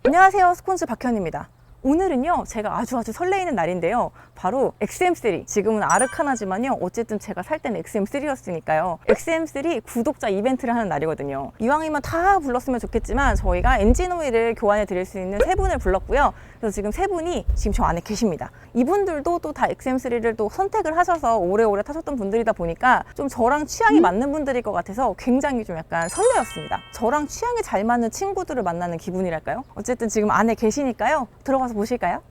안녕하세요, 스콘스 박현입니다. 오늘은요, 제가 아주 설레이는 날인데요. 바로 XM3. 지금은 아르카나지만요. 어쨌든 제가 살 때는 XM3였으니까요. XM3 구독자 이벤트를 하는 날이거든요. 이왕이면 다 불렀으면 좋겠지만 저희가 엔진 오일을 교환해 드릴 수 있는 세 분을 불렀고요. 그래서 지금 세 분이 지금 저 안에 계십니다. 이분들도 또 다 XM3를 또 선택을 하셔서 오래오래 타셨던 분들이다 보니까 좀 저랑 취향이 맞는 분들일 것 같아서 굉장히 좀 약간 설레었습니다. 저랑 취향이 잘 맞는 친구들을 만나는 기분이랄까요? 어쨌든 지금 안에 계시니까요. 들어가서 보실까요?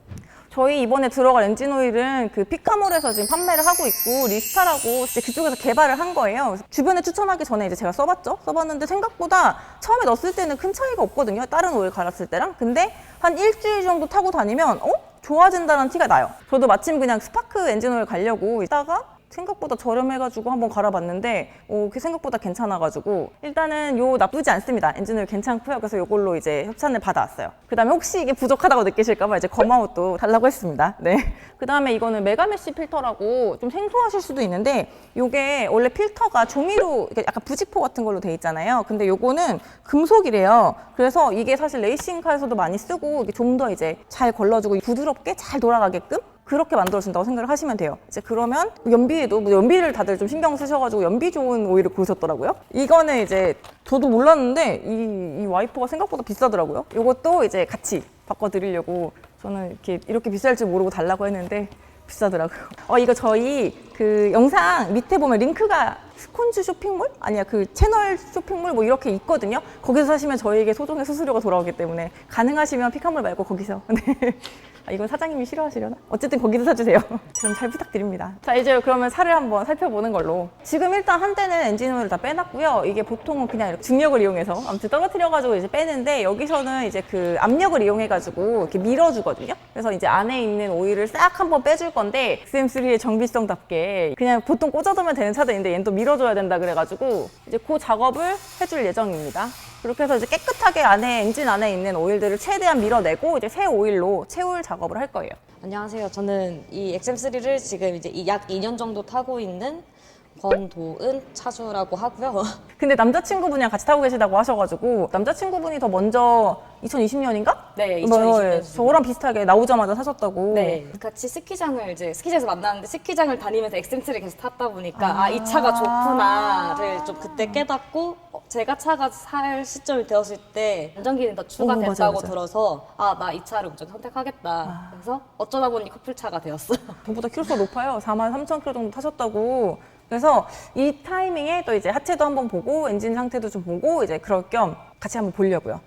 저희 이번에 들어갈 엔진 오일은 그 피카몰에서 지금 판매를 하고 있고 리스타라고 이제 그쪽에서 개발을 한 거예요. 그래서 주변에 추천하기 전에 이제 제가 써봤죠. 써봤는데 생각보다 처음에 넣었을 때는 큰 차이가 없거든요. 다른 오일 갈았을 때랑. 근데 한 일주일 정도 타고 다니면 좋아진다는 티가 나요. 저도 마침 그냥 스파크 엔진 오일 가려고 있다가 생각보다 저렴해가지고 한번 갈아봤는데 그 생각보다 괜찮아가지고 일단은 요 나쁘지 않습니다. 엔진오일 괜찮고요. 그래서 요걸로 이제 협찬을 받아왔어요. 그 다음에 혹시 이게 부족하다고 느끼실까봐 이제 검아옷도 달라고 했습니다. 네. 그 다음에 이거는 메가메쉬 필터라고 좀 생소하실 수도 있는데 요게 원래 필터가 종이로 약간 부직포 같은 걸로 돼 있잖아요. 근데 요거는 금속이래요. 그래서 이게 사실 레이싱카에서도 많이 쓰고 좀 더 이제 잘 걸러주고 부드럽게 잘 돌아가게끔 그렇게 만들어진다고 생각을 하시면 돼요. 이제 그러면 연비에도 연비를 다들 좀 신경 쓰셔가지고 연비 좋은 오일을 고르셨더라고요. 이거는 이제 저도 몰랐는데 이 와이퍼가 생각보다 비싸더라고요. 이것도 이제 같이 바꿔드리려고 저는 이렇게 비쌀 줄 모르고 달라고 했는데 비싸더라고요. 이거 저희 그 영상 밑에 보면 링크가 스콘즈 쇼핑몰? 아니야, 그 채널 쇼핑몰 뭐 이렇게 있거든요. 거기서 사시면 저희에게 소정의 수수료가 돌아오기 때문에 가능하시면 피카몰 말고 거기서. 네. 이건 사장님이 싫어하시려나? 어쨌든 거기서 사주세요. 그럼 잘 부탁드립니다. 자, 이제 그러면 살을 한번 살펴보는 걸로. 지금 일단 한대는 엔진 오일을 다 빼놨고요. 이게 보통은 그냥 이렇게 중력을 이용해서 아무튼 떨어뜨려가지고 이제 빼는데 여기서는 이제 그 압력을 이용해가지고 이렇게 밀어주거든요. 그래서 이제 안에 있는 오일을 싹 한번 빼줄 건데 XM3의 정비성답게 그냥 보통 꽂아두면 되는 차도 있는데 얘는 또 밀어줘야 된다 그래가지고 이제 그 작업을 해줄 예정입니다. 그렇게 해서 이제 깨끗하게 엔진 안에 있는 오일들을 최대한 밀어내고 이제 새 오일로 채울 작업을 할 거예요. 안녕하세요. 저는 이 XM3를 지금 이제 약 2년 정도 타고 있는 권도은 차주라고 하고요. 근데 남자친구분이랑 같이 타고 계시다고 하셔가지고 남자친구분이 더 먼저 2020년인가? 네, 2020년. 저랑 비슷하게 나오자마자 사셨다고. 네, 같이 스키장에서 만났는데 스키장을 다니면서 XM3를 계속 탔다 보니까 이 차가 좋구나를 좀 그때 깨닫고 제가 차가 살 시점이 되었을 때 안전기능이 더 추가됐다고 맞아. 들어서 나 이 차를 무조건 선택하겠다. 그래서 어쩌다 보니 커플차가 되었어요. 저보다 키로수가 높아요. 43,000km 정도 타셨다고. 그래서 이 타이밍에 또 이제 하체도 한번 보고 엔진 상태도 좀 보고 이제 그럴 겸 같이 한번 보려고요.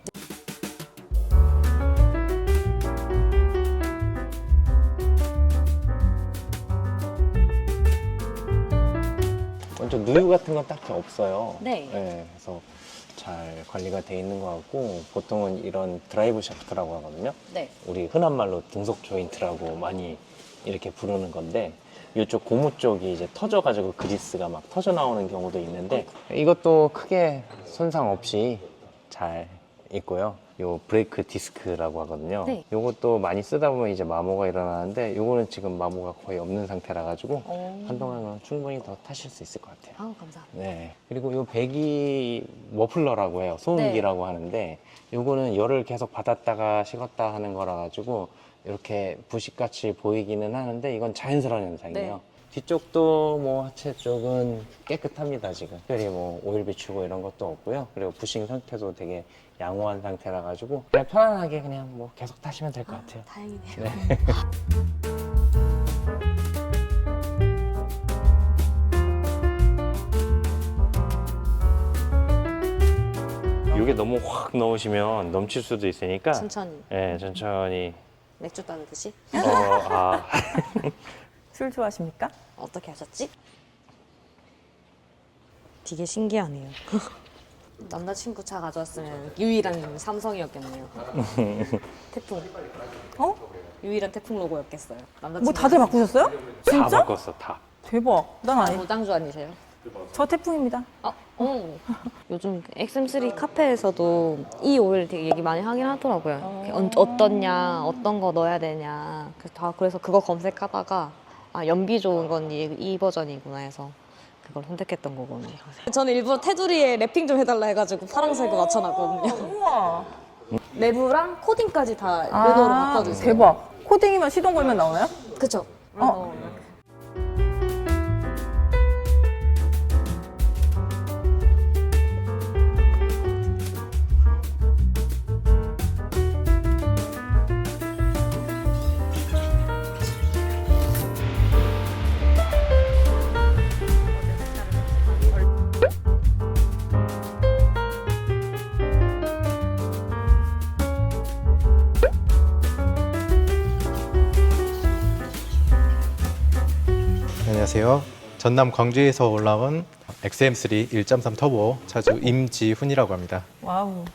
먼저 누유 같은 건 딱히 없어요. 네. 그래서 잘 관리가 돼 있는 것 같고 보통은 이런 드라이브 샤프트라고 하거든요. 네. 우리 흔한 말로 등속 조인트라고 많이 이렇게 부르는 건데 이쪽 고무 쪽이 이제 터져가지고 그리스가 막 터져 나오는 경우도 있는데 이것도 크게 손상 없이 잘 있고요. 요 브레이크 디스크라고 하거든요. 네. 요것도 많이 쓰다 보면 이제 마모가 일어나는데 요거는 지금 마모가 거의 없는 상태라 가지고 한동안은 충분히 더 타실 수 있을 것 같아요. 아우, 감사합니다. 네. 그리고 요 배기 머플러라고 해요. 소음기라고 하는데 요거는 열을 계속 받았다가 식었다 하는 거라 가지고 이렇게 부식같이 보이기는 하는데 이건 자연스러운 현상이에요. 네. 뒤쪽도 뭐 하체 쪽은 깨끗합니다. 지금 특별히 뭐 오일 비추고 이런 것도 없고요. 그리고 부싱 상태도 되게 양호한 상태라 가지고 그냥 편안하게 그냥 뭐 계속 타시면 될 것 같아요. 다행이네요. 네. 이게 너무 확 넣으시면 넘칠 수도 있으니까 천천히. 네, 천천히. 맥주 따르듯이? 술 좋아하십니까? 어떻게 하셨지? 되게 신기하네요. 남자친구 차 가져왔으면 유일한 삼성이었겠네요. 태풍. 유일한 태풍 로고였겠어요. 뭐 다들 바꾸셨어요? 다 진짜? 바꿨어, 다. 대박. 난 아니. 노장주 아니세요? 저 태풍입니다. 요즘 XM3 카페에서도 이 오일 되게 얘기 많이 하긴 하더라고요. 어떻냐, 어떤 거 넣어야 되냐. 그래서 그거 검색하다가 연비 좋은 건 이 버전이구나 해서 그걸 선택했던 거거든요. 저는 일부러 테두리에 랩핑 좀 해달라 해가지고 파란색으로 맞춰놨거든요. 우와. 내부랑 코딩까지 다 르노로 바꿔주세요. 대박. 코딩이면 시동 걸면 나오나요? 그쵸. 어. 안녕하세요. 전남 광주에서 올라온 XM3 1.3 터보 차주 임지훈이라고 합니다. 와우.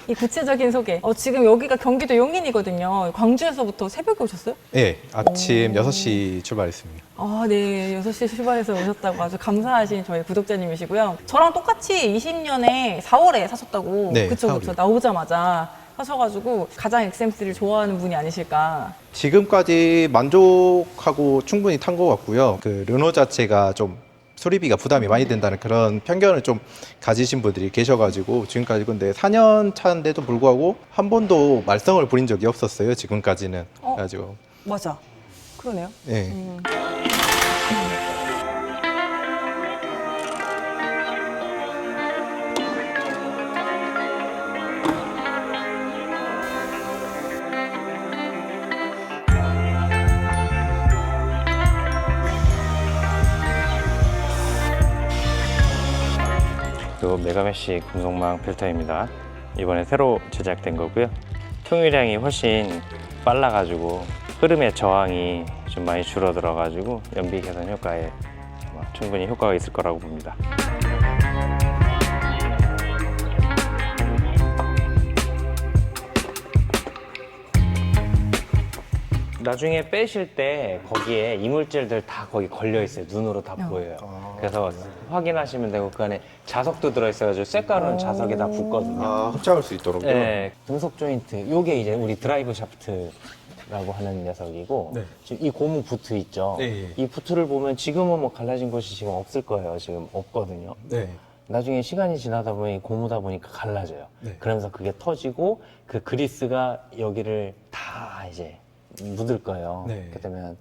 이 구체적인 소개. 지금 여기가 경기도 용인이거든요. 광주에서부터 새벽에 오셨어요? 네, 아침 6시 출발했습니다. 아, 네. 6시 출발해서 오셨다고 아주 감사하신 저희 구독자님이시고요. 저랑 똑같이 20년에 4월에 사셨다고. 네, 그쵸, 4월이요. 그쵸. 나오자마자 하셔가지고 가장 XM3를 좋아하는 분이 아니실까. 지금까지 만족하고 충분히 탄 것 같고요. 그 르노 자체가 좀 수리비가 부담이 많이 된다는 그런 편견을 좀 가지신 분들이 계셔가지고 지금까지 근데 4년 차인데도 불구하고 한 번도 말썽을 부린 적이 없었어요. 지금까지는. 그래가지고 맞아. 그러네요. 네. 그 메가메쉬 금속망 필터입니다. 이번에 새로 제작된 거고요. 통유량이 훨씬 빨라가지고 흐름의 저항이 좀 많이 줄어들어가지고 연비 개선 효과에 충분히 효과가 있을 거라고 봅니다. 나중에 빼실 때 거기에 이물질들 다 거기 걸려 있어요. 눈으로 다 보여요. 그래서 확인하시면 되고 그 안에 자석도 들어있어가지고 쇳가루는 자석에 다 붙거든요. 흡착할 수 있도록요. 네, 등속 조인트. 요게 이제 우리 드라이브 샤프트라고 하는 녀석이고 네. 지금 이 고무 부트 있죠. 네. 이 부트를 보면 지금은 뭐 갈라진 곳이 지금 없을 거예요. 지금 없거든요. 네. 나중에 시간이 지나다 보니 고무다 보니까 갈라져요. 네. 그러면서 그게 터지고 그 그리스가 여기를 다 이제 묻을 거예요. 네. 그러면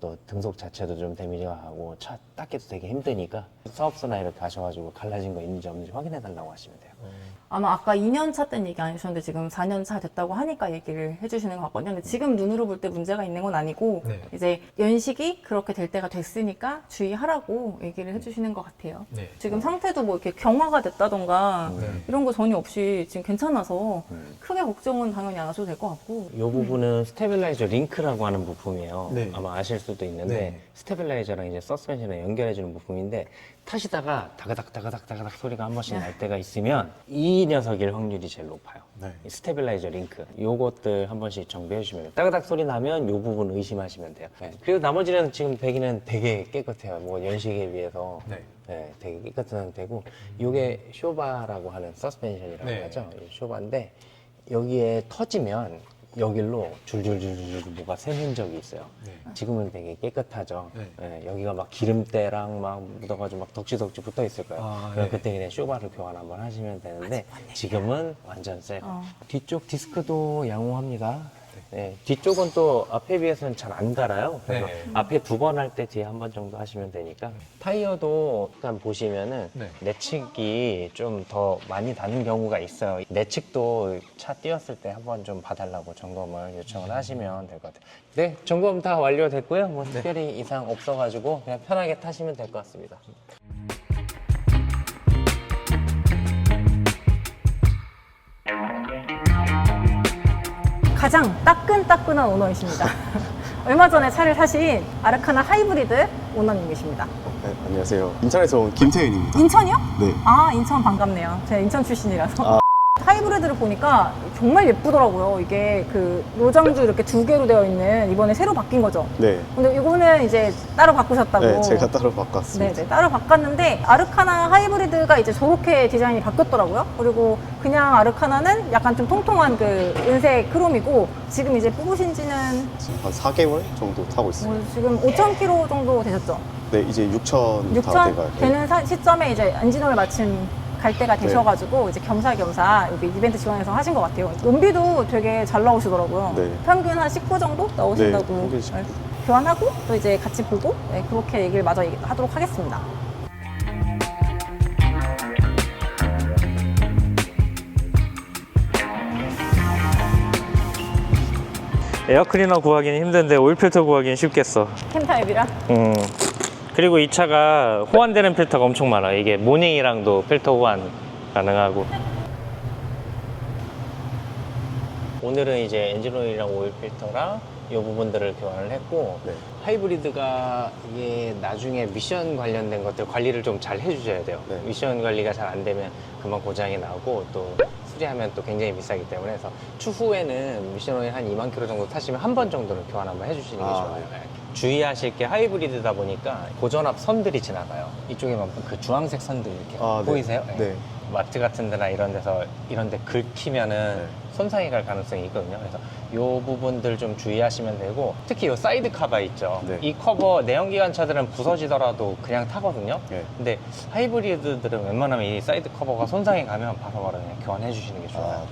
또 등속 자체도 좀 데미지가 가고 차 닦기도 되게 힘드니까 사업소나 이렇게 가셔가지고 갈라진 거 있는지 없는지 확인해 달라고 하시면 돼요. 아마 아까 2년 차 때는 얘기 안 해주셨는데 지금 4년 차 됐다고 하니까 얘기를 해주시는 것 같거든요. 근데 지금 눈으로 볼 때 문제가 있는 건 아니고 네. 이제 연식이 그렇게 될 때가 됐으니까 주의하라고 얘기를 해주시는 것 같아요. 네. 지금 상태도 뭐 이렇게 경화가 됐다던가 네. 이런 거 전혀 없이 지금 괜찮아서 크게 걱정은 당연히 안 하셔도 될 것 같고. 이 부분은 스테빌라이저 링크라고 하는 부품이에요. 네. 아마 아실 수도 있는데 네. 스테빌라이저랑 이제 서스펜션을 연결해주는 부품인데 타시다가 다가닥 소리가 한 번씩 날 때가 있으면 이 녀석일 확률이 제일 높아요. 네. 이 스테빌라이저 링크 요것들 한 번씩 정비해 주시면 돼요. 따가닥 소리 나면 요 부분 의심하시면 돼요. 네. 그리고 나머지는 지금 배기는 되게 깨끗해요. 뭐 연식에 비해서 네. 네, 되게 깨끗한 상태고 요게 쇼바라고 하는 서스펜션이라고 네. 하죠. 이 쇼바인데 여기에 터지면 여길로 줄줄줄줄 뭐가 샌 흔적이 있어요. 네. 지금은 되게 깨끗하죠. 네. 네, 여기가 막 기름때랑 막 묻어가지고 막 덕지덕지 붙어 있을 거예요. 아, 그럼 네. 그때 그냥 쇼바를 교환 한번 하시면 되는데 지금은 완전 새. 뒤쪽 디스크도 양호합니다. 네, 뒤쪽은 또 앞에 비해서는 잘 안 달아요. 그래서 네. 앞에 2번 할 때 뒤에 한 번 정도 하시면 되니까. 타이어도 일단 보시면은 네. 내측이 좀 더 많이 다는 경우가 있어요. 내측도 차 띄웠을 때 한 번 좀 봐달라고 점검을 요청을 하시면 될 것 같아요. 네, 점검 다 완료됐고요. 뭐 특별히 이상 없어가지고 그냥 편하게 타시면 될 것 같습니다. 가장 따끈따끈한 오너이십니다. 얼마 전에 차를 사신 아르카나 하이브리드 오너님이십니다. 네, 안녕하세요. 인천에서 온 김태윤입니다. 인천이요? 네. 아, 인천 반갑네요. 제가 인천 출신이라서. 하이브리드를 보니까 정말 예쁘더라고요. 이게 그 노장주 이렇게 2개로 되어 있는 이번에 새로 바뀐 거죠. 네. 근데 이거는 이제 따로 바꾸셨다고. 네, 제가 따로 바꿨습니다. 네네, 따로 바꿨는데 아르카나 하이브리드가 이제 저렇게 디자인이 바뀌었더라고요. 그리고 그냥 아르카나는 약간 좀 통통한 그 은색 크롬이고 지금 이제 뽑으신 지는 지금 한 4개월 정도 타고 있습니다. 지금 5,000km 정도 되셨죠? 네, 이제 6,000 다 6,000 돼가요. 되는 시점에 이제 엔진오일 마침 갈 때가 되셔가지고 이제 겸사겸사 여기 이벤트 지원해서 하신 것 같아요. 연비도 되게 잘 나오시더라고요. 네. 평균 한 19 정도 나오신다고. 네, 평균 19. 교환하고 또 이제 같이 보고 그렇게 얘기를 마저 하도록 하겠습니다. 에어클리너 구하기는 힘든데 오일 필터 구하기는 쉽겠어. 캠 타입이라. 그리고 이 차가 호환되는 필터가 엄청 많아. 이게 모닝이랑도 필터 호환 가능하고. 오늘은 이제 엔진오일이랑 오일 필터랑 이 부분들을 교환을 했고, 네. 하이브리드가 이게 나중에 미션 관련된 것들 관리를 좀 잘 해주셔야 돼요. 네. 미션 관리가 잘 안 되면 금방 고장이 나고 또 수리하면 또 굉장히 비싸기 때문에 해서 추후에는 미션 오일 한 2만 킬로 정도 타시면 한 번 정도는 교환 한번 해주시는 게 좋아요. 네. 주의하실 게 하이브리드다 보니까 고전압 선들이 지나가요. 이쪽에만 그 주황색 선들 이렇게 네. 보이세요? 네. 마트 같은 데나 이런 데서 이런 데 긁히면은 네. 손상이 갈 가능성이 있거든요. 그래서 이 부분들 좀 주의하시면 되고, 특히 이 사이드 커버 있죠. 네. 이 커버 내연기관차들은 부서지더라도 그냥 타거든요. 네. 근데 하이브리드들은 웬만하면 이 사이드 커버가 손상이 가면 바로바로 그냥 교환해 주시는 게 좋아요.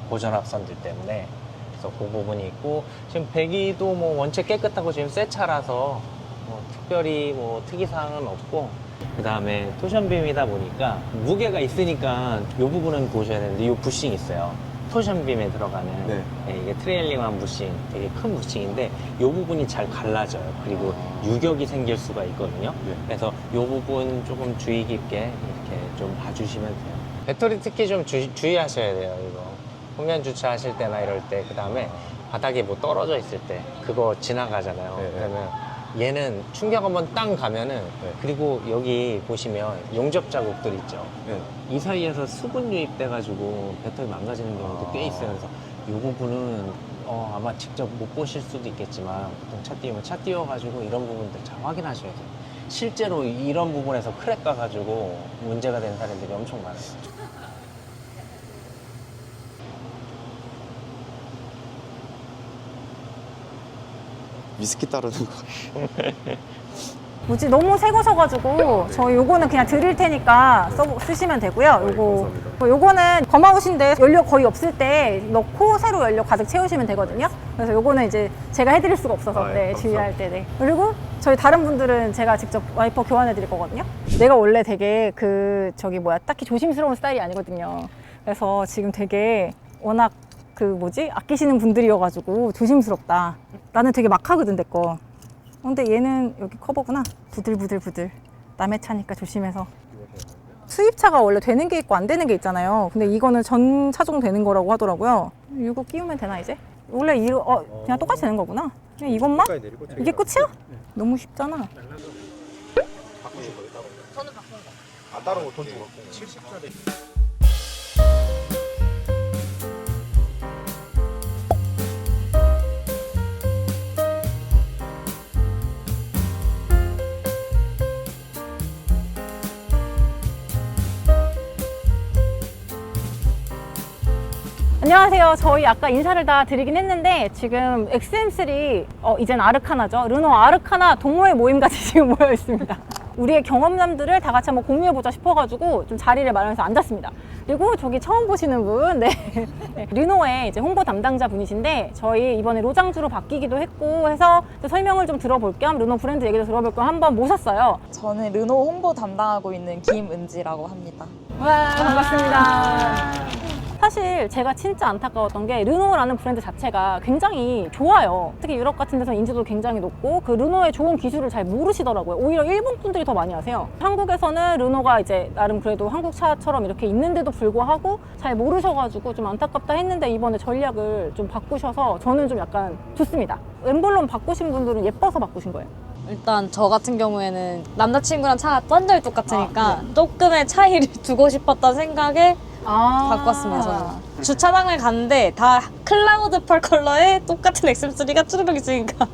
고전압 선들 때문에. 그래서 그 부분이 있고, 지금 배기도 뭐 원체 깨끗하고 지금 새 차라서 뭐 특별히 뭐 특이사항은 없고, 그 다음에 토션빔이다 보니까 무게가 있으니까 이 부분은 보셔야 되는데, 이 부싱 있어요. 토션빔에 들어가는. 네. 이게 트레일링한 부싱, 되게 큰 부싱인데 이 부분이 잘 갈라져요. 그리고 유격이 생길 수가 있거든요. 네. 그래서 이 부분 조금 주의 깊게 이렇게 좀 봐주시면 돼요. 배터리 특히 좀 주의하셔야 돼요. 이거 후면 주차하실 때나 이럴 때, 그 다음에 바닥에 뭐 떨어져 있을 때 그거 지나가잖아요. 네. 그러면 얘는 충격 한번 땅 가면은, 네. 그리고 여기 보시면 용접 자국들 있죠. 네. 이 사이에서 수분 유입돼가지고 배터리 망가지는 경우도 꽤 있어요. 그래서 이 부분은 아마 직접 못 보실 수도 있겠지만, 보통 차 띄우면 차 띄워가지고 이런 부분들 잘 확인하셔야 돼요. 실제로 이런 부분에서 크랙 가가지고 문제가 된 사람들이 엄청 많아요. 위스키 따르는 거. 뭐지 너무 새 거셔가지고 저희 요거는 그냥 드릴 테니까 쓰시면 되고요. 네, 감사합니다. 요거는 검아우신데 연료 거의 없을 때 넣고 새로 연료 가득 채우시면 되거든요. 그래서 요거는 이제 제가 해드릴 수가 없어서 네, 주의할 때. 네. 그리고 저희 다른 분들은 제가 직접 와이퍼 교환해 드릴 거거든요. 내가 원래 되게 딱히 조심스러운 스타일이 아니거든요. 그래서 지금 되게 워낙 아끼시는 분들이어가지고 조심스럽다. 나는 되게 막 하거든, 내 거. 근데 얘는 여기 커버구나. 부들부들부들. 남의 차니까 조심해서. 수입차가 원래 되는 게 있고 안 되는 게 있잖아요. 근데 이거는 전 차종 되는 거라고 하더라고요. 이거 끼우면 되나 이제? 원래 그냥 똑같이 되는 거구나. 그냥 이것만? 이게 끝이야? 너무 쉽잖아. 안 다른 거 돈 주고 70짜리. 안녕하세요. 저희 아까 인사를 다 드리긴 했는데 지금 XM3 이젠 아르카나죠. 르노 아르카나 동호회 모임같이 지금 모여 있습니다. 우리의 경험담들을 다 같이 한번 공유해보자 싶어가지고 좀 자리를 마련해서 앉았습니다. 그리고 저기 처음 보시는 분, 네. 르노의 이제 홍보 담당자 분이신데 저희 이번에 로장주로 바뀌기도 했고 해서 설명을 좀 들어볼 겸 르노 브랜드 얘기도 들어볼 겸 한번 모셨어요. 저는 르노 홍보 담당하고 있는 김은지라고 합니다. 와, 반갑습니다. 사실 제가 진짜 안타까웠던 게 르노라는 브랜드 자체가 굉장히 좋아요. 특히 유럽 같은 데서 인지도 굉장히 높고 그 르노의 좋은 기술을 잘 모르시더라고요. 오히려 일본 분들이 더 많이 아세요. 한국에서는 르노가 이제 나름 그래도 한국 차처럼 이렇게 있는데도 불구하고 잘 모르셔가지고 좀 안타깝다 했는데 이번에 전략을 좀 바꾸셔서 저는 좀 약간 좋습니다. 엠블럼 바꾸신 분들은 예뻐서 바꾸신 거예요? 일단 저 같은 경우에는 남자친구랑 차가 완전히 똑같으니까 조금의 차이를 두고 싶었던 생각에 바꿨습니다. 저는 주차장을 갔는데 다 클라우드 펄 컬러에 똑같은 XM3가 쭈르륵 있으니까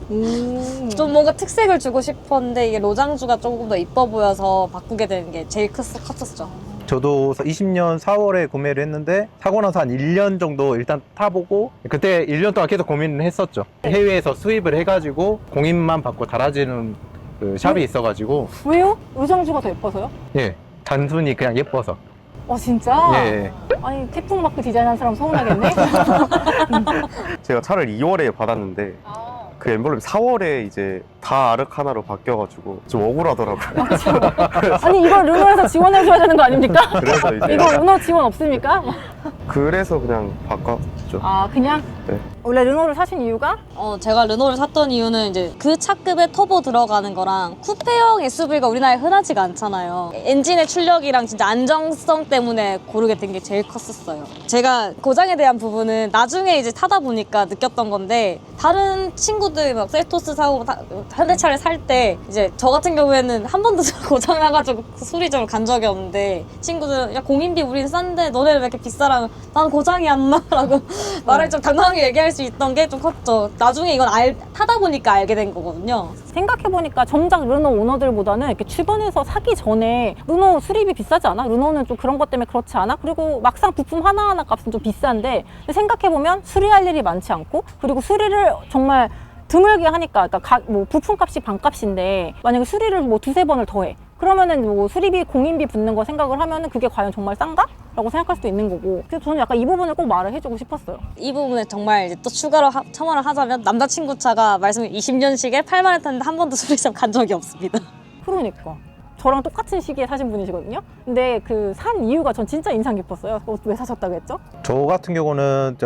좀 뭔가 특색을 주고 싶었는데 이게 로장주가 조금 더 이뻐 보여서 바꾸게 되는 게 제일 컸었죠. 저도 20년 4월에 구매를 했는데 사고 나서 한 1년 정도 일단 타보고 그때 1년 동안 계속 고민을 했었죠. 해외에서 수입을 해가지고 공인만 받고 달아지는 그 샵이 있어가지고 왜요? 의정주가 더 예뻐서요? 예, 단순히 그냥 예뻐서. 진짜? 예. 아니 태풍 마크 디자인한 사람 서운하겠네. 제가 차를 2월에 받았는데 그 엠블럼이 4월에 이제 다 아르카나로 바뀌어가지고 좀 억울하더라고요. 아니 이걸 르노에서 지원해줘야 되는 거 아닙니까? 그래서 이제 이거 르노 지원 없습니까? 그래서 그냥 바꿨죠. 그냥? 네. 원래 르노를 사신 이유가? 제가 르노를 샀던 이유는 이제 그 차급에 터보 들어가는 거랑 쿠페형 SUV가 우리나라에 흔하지가 않잖아요. 엔진의 출력이랑 진짜 안정성 때문에 고르게 된 게 제일 컸었어요. 제가 고장에 대한 부분은 나중에 이제 타다 보니까 느꼈던 건데 다른 친구들 막 셀토스 사고 현대차를 살 때 이제 저 같은 경우에는 한 번도 고장 나가지고 수리점을 간 적이 없는데 친구들은 야 공인비 우린 싼데 너네는 왜 이렇게 비싸라면 난 고장이 안 나라고 말을 좀 당당하게 얘기할 수 있던 게 좀 컸죠. 나중에 이건 타다 보니까 알게 된 거거든요. 생각해보니까 정작 르노 오너들보다는 이렇게 주변에서 사기 전에 르노 수리비 비싸지 않아? 르노는 좀 그런 것 때문에 그렇지 않아? 그리고 막상 부품 하나하나 값은 좀 비싼데 생각해보면 수리할 일이 많지 않고 그리고 수리를 정말 드물게 하니까 그러니까 부품 값이 반값인데 만약에 수리를 뭐 두세 번을 더 해. 그러면은 뭐 수리비, 공인비 붙는 거 생각을 하면은 그게 과연 정말 싼가? 라고 생각할 수도 있는 거고. 그래서 저는 약간 이 부분을 꼭 말을 해주고 싶었어요. 이 부분에 정말 이제 또 추가로 첨언을 하자면 남자친구 차가 말씀 20년식에 8만 원 탔는데 한 번도 수리점 간 적이 없습니다. 그러니까. 저랑 똑같은 시기에 사신 분이시거든요. 근데 그 산 이유가 전 진짜 인상 깊었어요. 왜 사셨다고 했죠? 저 같은 경우는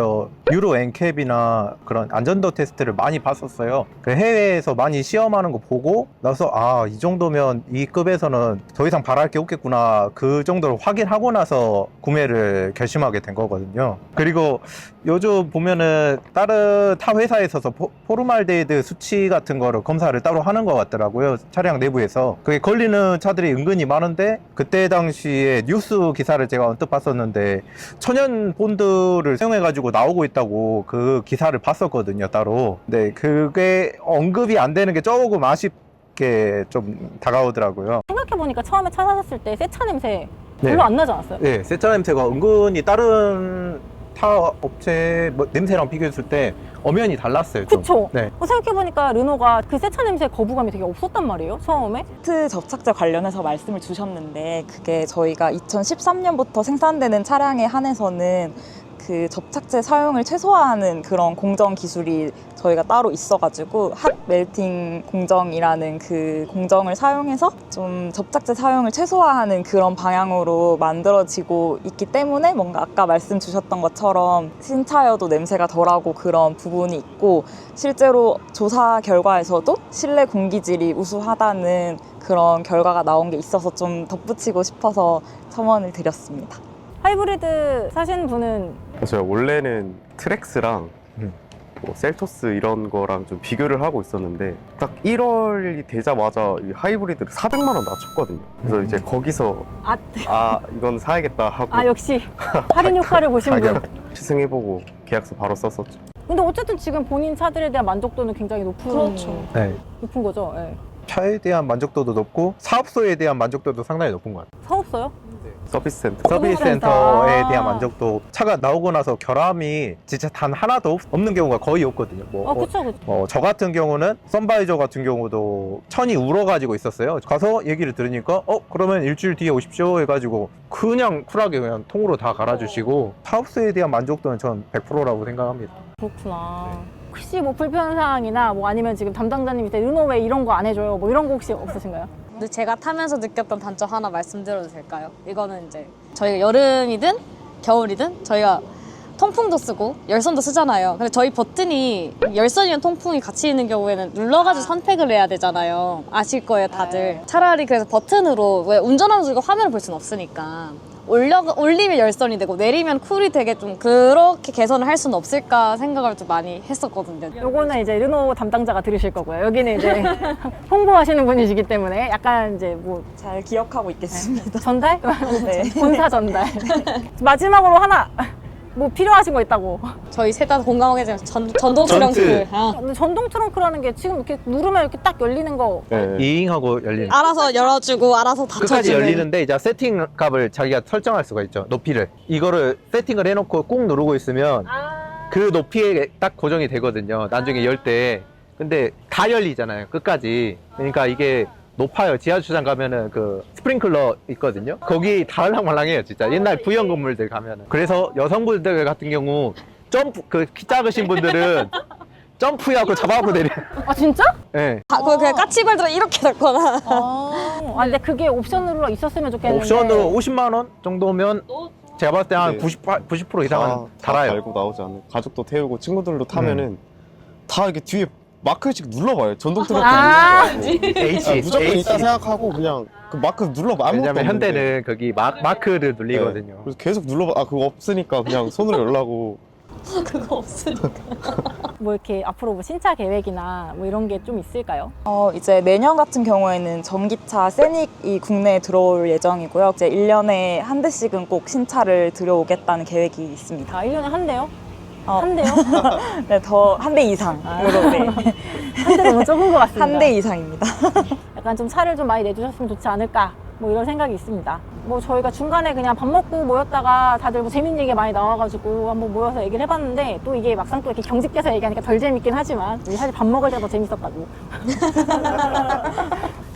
유로 엔캡이나 그런 안전도 테스트를 많이 봤었어요. 그 해외에서 많이 시험하는 거 보고 나서 이 정도면 이 급에서는 더 이상 바랄 게 없겠구나 그 정도로 확인하고 나서 구매를 결심하게 된 거거든요. 그리고 요즘 보면은 다른 타 회사에서 포르말데이드 수치 같은 거를 검사를 따로 하는 것 같더라고요. 차량 내부에서. 그게 걸리는 차들이 은근히 많은데 그때 당시에 뉴스 기사를 제가 언뜻 봤었는데 천연 본드를 사용해가지고 나오고 있다고 그 기사를 봤었거든요, 따로. 네, 그게 언급이 안 되는 게 조금 아쉽게 좀 다가오더라고요. 생각해보니까 처음에 차 사셨을 때 새 차 냄새 별로 네. 안 나지 않았어요? 네, 새 차 냄새가 은근히 다른 타 업체 냄새랑 비교했을 때 엄연히 달랐어요. 좀. 그쵸? 네. 생각해보니까 르노가 그 새 차 냄새 거부감이 되게 없었단 말이에요, 처음에. 시트 접착제 관련해서 말씀을 주셨는데 그게 저희가 2013년부터 생산되는 차량에 한해서는 그 접착제 사용을 최소화하는 그런 공정 기술이 저희가 따로 있어가지고 핫 멜팅 공정이라는 그 공정을 사용해서 좀 접착제 사용을 최소화하는 그런 방향으로 만들어지고 있기 때문에 뭔가 아까 말씀 주셨던 것처럼 신차여도 냄새가 덜하고 그런 부분이 있고 실제로 조사 결과에서도 실내 공기질이 우수하다는 그런 결과가 나온 게 있어서 좀 덧붙이고 싶어서 첨언을 드렸습니다. 하이브리드 사신 분은 제가 원래는 트랙스랑 뭐 셀토스 이런 거랑 좀 비교를 하고 있었는데 딱 1월이 되자마자 이 하이브리드를 400만 원 낮췄거든요. 그래서 이제 거기서 이건 사야겠다 하고 역시 할인 효과를 보신 분. 가격 시승해보고 계약서 바로 썼었죠. 근데 어쨌든 지금 본인 차들에 대한 만족도는 굉장히 높은 네. 높은 거죠. 예. 차에 대한 만족도도 높고 사업소에 대한 만족도도 상당히 높은 것 같아요. 사업소요? 서비스 센터. 서비스 센터에 대한 만족도, 차가 나오고 나서 결함이 진짜 단 하나도 없는 경우가 거의 없거든요. 그쵸. 저 같은 경우는 선바이저 같은 경우도 천이 울어가지고 있었어요. 가서 얘기를 들으니까 그러면 일주일 뒤에 오십시오 해가지고 그냥 쿨하게 그냥 통으로 다 갈아주시고 사업소에 대한 만족도는 전 100%라고 생각합니다. 그렇구나. 혹시 뭐 불편 사항이나 뭐 아니면 지금 담당자님이 르노 왜 이런 거 안 해줘요? 뭐 이런 거 혹시 없으신가요? 근데 제가 타면서 느꼈던 단점 하나 말씀드려도 될까요? 이거는 이제 저희가 여름이든 겨울이든 저희가 통풍도 쓰고 열선도 쓰잖아요. 근데 저희 버튼이 열선이랑 통풍이 같이 있는 경우에는 눌러가지고 선택을 해야 되잖아요. 아실 거예요, 다들. 차라리 그래서 버튼으로 왜 운전하면서 이거 화면을 볼 수는 없으니까 올리면 열선이 되고 내리면 쿨이 되게 좀 그렇게 개선을 할 수는 없을까 생각을 좀 많이 했었거든요. 요거는 이제 르노 담당자가 들으실 거고요. 여기는 이제 홍보하시는 분이시기 때문에 약간 이제 뭐 잘 기억하고 있겠습니다. 전달? 네. 본사 전달. 마지막으로 하나 뭐 필요하신 거 있다고. 저희 셋 다 공감하게 되면 전동 트렁크. 근데 전동 트렁크라는 게 지금 이렇게 누르면 이렇게 딱 열리는 거. 네. 이잉하고 열리는. 알아서 열어주고 알아서 끝까지 닫혀주는. 열리는데 이제 세팅 값을 자기가 설정할 수가 있죠. 높이를. 이거를 세팅을 해놓고 꾹 누르고 있으면 그 높이에 딱 고정이 되거든요. 나중에 열 때. 근데 다 열리잖아요. 끝까지. 그러니까 이게 높아요. 지하 주차장 가면은 그 스프링클러 있거든요. 거기 다알랑말랑해요, 진짜. 옛날 구형 건물들 가면은. 그래서 여성분들 같은 경우 점프 그 키 작으신 분들은 점프하고 잡아갖고 내려. 아 진짜? 예. 그걸 그냥 까치발들어 이렇게 잡거나. 아 근데 그게 옵션으로 있었으면 좋겠는데. 옵션으로 50만 원 정도면 제가 봤을 때 한 네. 90% 이상은 달아요. 달고 나오지 않아요. 가족도 태우고 친구들도 타면은 다 이렇게 뒤에 마크씩 눌러봐요. 전동 트럭 아. H, 무조건 H. 있다 생각하고 그냥 그 마크 눌러봐. 아무것도 왜냐면 없는데. 현대는 거기 마크를 눌리거든요. 네. 그래서 계속 눌러봐. 아 그거 없으니까 그냥 손으로 열라고. 그거 없으니까. 뭐 이렇게 앞으로 뭐 신차 계획이나 뭐 이런 게 좀 있을까요? 이제 내년 같은 경우에는 전기차 세닉이 국내에 들어올 예정이고요. 이제 1년에 한 대씩은 꼭 신차를 들여오겠다는 계획이 있습니다. 아 1년에 한 대요? 어. 한 대요? 네, 더 한 대 이상으로. 네. 한 대 너무 적은 것 같습니다. 한 대 이상입니다. 약간 좀 차를 좀 많이 내주셨으면 좋지 않을까 뭐 이런 생각이 있습니다. 뭐 저희가 중간에 그냥 밥 먹고 모였다가 다들 뭐 재밌는 얘기 많이 나와가지고 한번 모여서 얘기를 해봤는데 또 이게 막상 또 이렇게 경직돼서 얘기하니까 덜 재밌긴 하지만 사실 밥 먹을 때가 더 재밌었다고.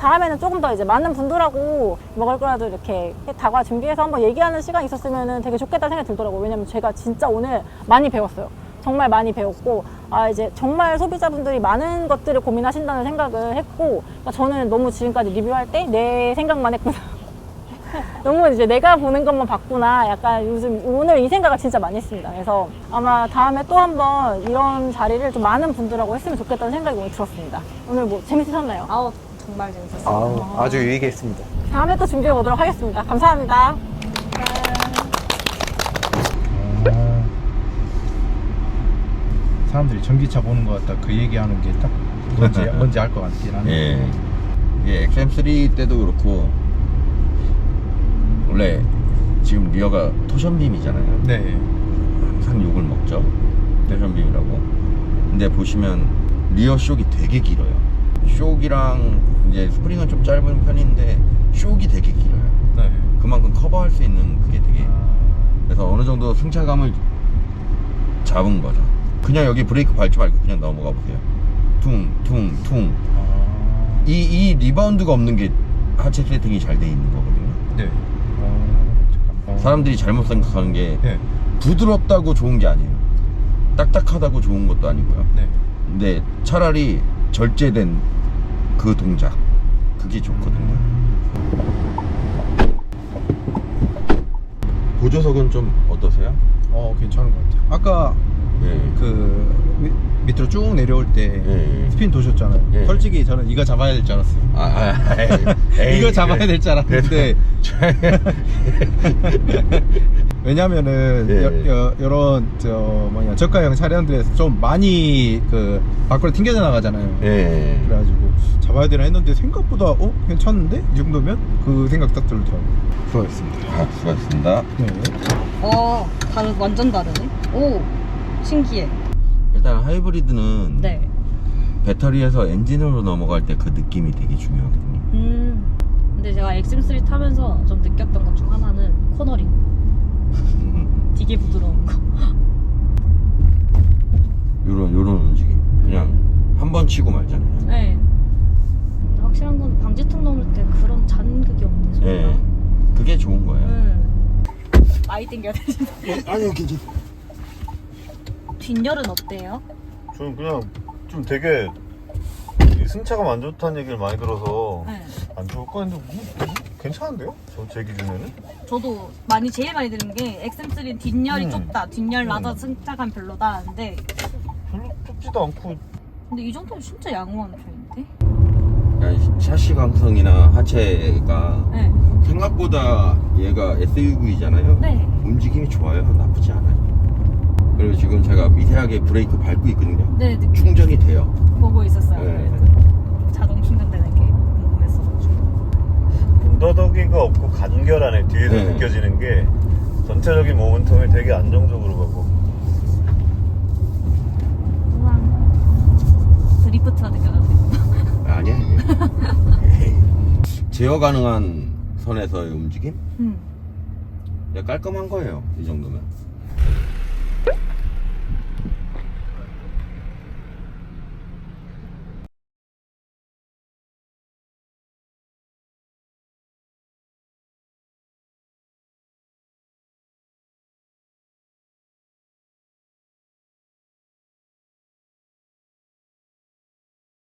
다음에는 조금 더 이제 많은 분들하고 먹을 거라도 이렇게 다과 준비해서 한번 얘기하는 시간이 있었으면 되게 좋겠다 생각이 들더라고요. 왜냐면 제가 진짜 오늘 많이 배웠어요. 정말 많이 배웠고, 아, 이제 정말 소비자분들이 많은 것들을 고민하신다는 생각을 했고, 그러니까 저는 너무 지금까지 리뷰할 때 내 생각만 했구나. 너무 이제 내가 보는 것만 봤구나. 약간 요즘 오늘 이 생각을 진짜 많이 했습니다. 그래서 아마 다음에 또 한번 이런 자리를 좀 많은 분들하고 했으면 좋겠다는 생각이 오늘 들었습니다. 오늘 뭐 재밌으셨나요? 아우 정말 재밌었어요. 아우, 아주 유익했습니다. 다음에 또 준비해 보도록 하겠습니다. 감사합니다. 사람들이 전기차 보는 것 같다 그 얘기하는 게 딱 뭔지 알 것 같긴 하네. 예. 이게 XM3 때도 그렇고 원래 지금 리어가 토션빔이잖아요. 네. 항상 욕을 먹죠. 토션빔이라고. 근데 보시면 리어 쇼이 되게 길어요. 쇼이랑 이제 스프링은 좀 짧은 편인데 쇼이 되게 길어요. 네. 그만큼 커버할 수 있는 그게 되게 그래서 어느 정도 승차감을 잡은 거죠. 그냥 여기 브레이크 밟지 말고 그냥 넘어가 보세요. 퉁퉁퉁. 이 리바운드가 없는 게 하체 세팅이 잘 돼 있는 거거든요. 네. 사람들이 잘못 생각하는 게 네. 부드럽다고 좋은 게 아니에요. 딱딱하다고 좋은 것도 아니고요. 네. 근데 차라리 절제된 그 동작 그게 좋거든요. 보조석은 좀 어떠세요? 괜찮은 것 같아요. 아까 예. 그 밑으로 쭉 내려올 때 예. 스핀 도셨잖아요. 예. 솔직히 저는 이거 잡아야 될 줄 알았어요. 에이, 이거 잡아야 그래. 될 줄 알았는데 왜냐면은 예. 이런 저가형 차량들에서 좀 많이 그 밖으로 튕겨져 나가잖아요. 예. 그래가지고 잡아야 되나 했는데 생각보다 괜찮은데? 이 정도면? 그 생각 딱 들더라고요. 수고하셨습니다. 수고하셨습니다. 네. 완전 다르네. 오, 신기해. 일단 하이브리드는 네. 배터리에서 엔진으로 넘어갈 때 그 느낌이 되게 중요하거든요. 근데 제가 XM3 타면서 좀 느꼈던 것 중 하나는 코너링. 되게 부드러운 거. 요런 움직임. 그냥 한 번 치고 말잖아요. 네. 근데 확실한 건 방지턱 넘을 때 그런 잔극이 없네. 소리가. 예. 그게 좋은 거예요. 많이 땡겨야 되지. 아니요, 괜찮아요. 뒷열은 어때요? 저는 그냥 좀 되게 이 승차감 안 좋다는 얘기를 많이 들어서 네. 안 좋을 거 했는데 괜찮은데요? 제 기준에는? 저도 제일 많이 들은 게 XM3는 뒷열이 좁다. 뒷열 낮아 승차감 별로다 하는데 별로 좁지도 않고 근데 이 정도면 진짜 양호한 편인데? 그러니까 샤시 강성이나 하체가 네. 생각보다 얘가 SUV잖아요. 네. 움직임이 좋아요. 나쁘지 않아요. 그리고 지금 제가 미세하게 브레이크 밟고 있거든요. 네, 충전이 돼요. 보고 있었어요. 네. 그래서 자동 충전되는 게 궁금했어가지고. 군더더기가 없고 간결하네. 뒤에서 네. 느껴지는 게 전체적인 모멘텀이 되게 안정적으로 가고 우와. 드리프트가 느껴졌네요. 아니야. 제어 가능한 선에서의 움직임? 그냥 깔끔한 거예요. 이 정도면.